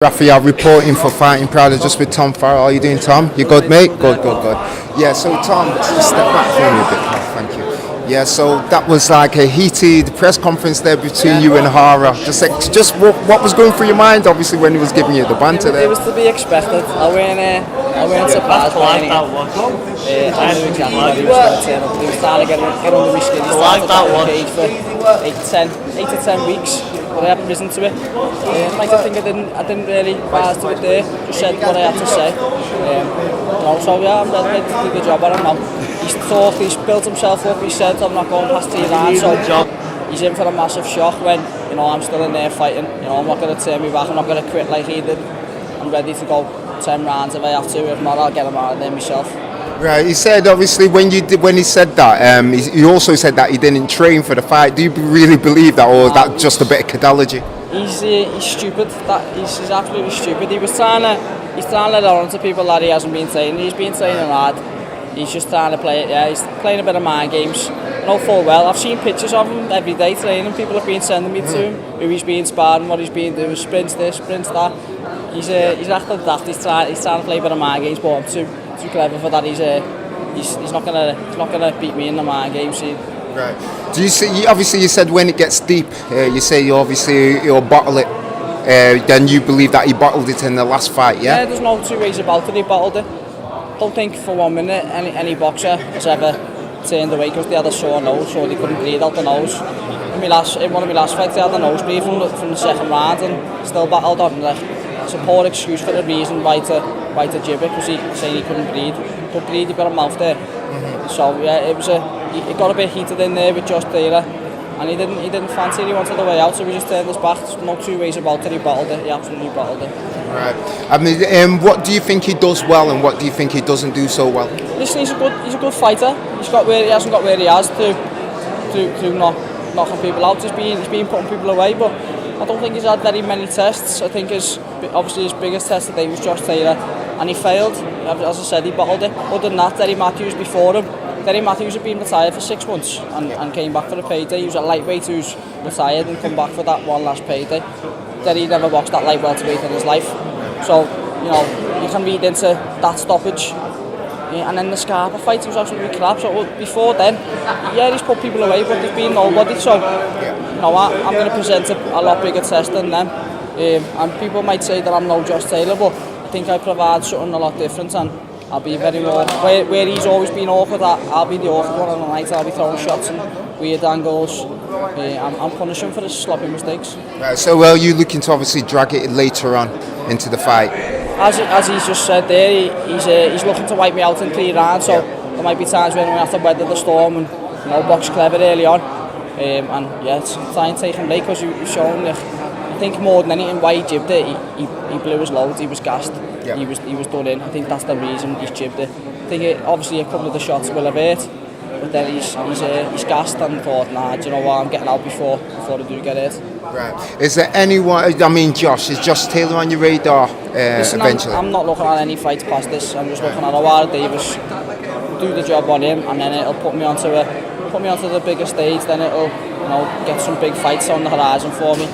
Raphael reporting for Fighting Pride, just with Tom Farrell. How are you doing, Tom? You good, mate? Good. Yeah, so Tom, let's just step back for me a bit. Thank you. Yeah, so that was like a heated press conference there between you and Ohara. Just what was going through your mind, obviously, when he was giving you the banter there? It was to be expected. I weren't surprised by anything. I knew exactly what he was going to turn up. He was trying to get under my skin. He started to cage for 8 to 10 weeks. But I haven't risen to it. I think I didn't really rise to it there. Just said what I had to say. So yeah, I'm ready to do the job on him now. He's talked, he's built himself up. He said I'm not going past 3 rounds. So he's in for a massive shock when I'm still in there fighting. I'm not going to turn me back. I'm not going to quit like he did. I'm ready to go 10 rounds if I have to. If not, I'll get him out of there myself. Right, he said obviously when he said that, he also said that he didn't train for the fight. Do you really believe that, or is that just a bit of codology? He's stupid. He's absolutely stupid. He's trying to let on to people that he hasn't been training. He's been training hard. He's just trying to play it. Yeah, he's playing a bit of mind games. I know full well. I've seen pictures of him every day training. People have been sending me to him who he's been sparring, what he's been doing, sprints this, sprints that. He's actually daft. He's trying to play a bit of mind games, but I'm too clever for that. He's not gonna beat me in the mind game scene. Right. Do you see? Obviously, you said when it gets deep, you say you'll bottle it. Then you believe that he bottled it in the last fight, yeah? Yeah, there's no two ways about it. He bottled it. Don't think for 1 minute any boxer has ever turned away because they had a sore nose, so they couldn't breathe out the nose. In one of my last fights, they had a nosebleed from the second round and still battled on. It's a poor excuse for the reason why to jib it, because he said he couldn't breathe. But breathe, you've got a mouth there. So yeah, it got a bit heated in there with Josh Taylor, and he didn't fancy it. He wanted the way out, so we just turned his back. There's no two ways about it. He bottled it. He absolutely bottled it. Right. I mean, what do you think he does well, and what do you think he doesn't do so well? Listen, he's a good fighter. He hasn't got where he has to knocking people out. He's been putting people away, but I don't think he's had very many tests. I think his biggest test today was Josh Taylor, and he failed. As I said, he bottled it. Other than that, Derry Matthews before him. Derry Matthews had been retired for 6 months and came back for a payday. He was a lightweight who's retired and come back for that one last payday. Derry never boxed that light welterweight in his life. So, you can read into that stoppage. And then the Scarpa fight, he was absolutely crap. So before then, yeah, he's put people away, but there's been nobody. So, I'm going to present a lot bigger test than them. And people might say that I'm no Josh Taylor, but I think I provide something a lot different, and I'll be very more where he's always been awkward. I'll be the awkward one on the night. I'll be throwing shots and weird angles. I'm punishing for his sloppy mistakes. Right, so are you looking to obviously drag it later on into the fight? As he's just said there, he's looking to wipe me out in 3 rounds. So there might be times when we have to weather the storm and box clever early on. And yeah, it's try and take him late, because he's shown I think more than anything why he jibbed it. He blew his load. He was gassed. Yeah. He was done in. I think that's the reason he's jibbed it. I think obviously a couple of the shots will have hurt, but then he's gassed and thought, nah, do you know what? I'm getting out before I do get hurt. Right. Is there anyone? I mean, is Josh Taylor on your radar Listen, eventually? I'm not looking at any fights past this. I'm just looking at Ohara Davis, do the job on him, and then it'll put me onto the bigger stage. Then it'll get some big fights on the horizon for me.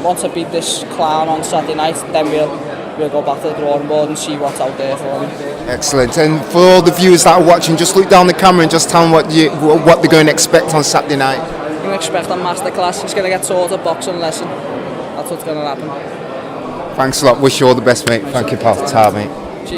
Once I beat this clown on Saturday night, then we'll go back to the drawing board and see what's out there for me. Excellent. And for all the viewers that are watching, just look down the camera and just tell them what they're going to expect on Saturday night. You're going to expect a masterclass. He's going to get taught a boxing lesson. That's what's going to happen. Thanks a lot. Wish you all the best, mate. Thank you, pal. Ta, mate.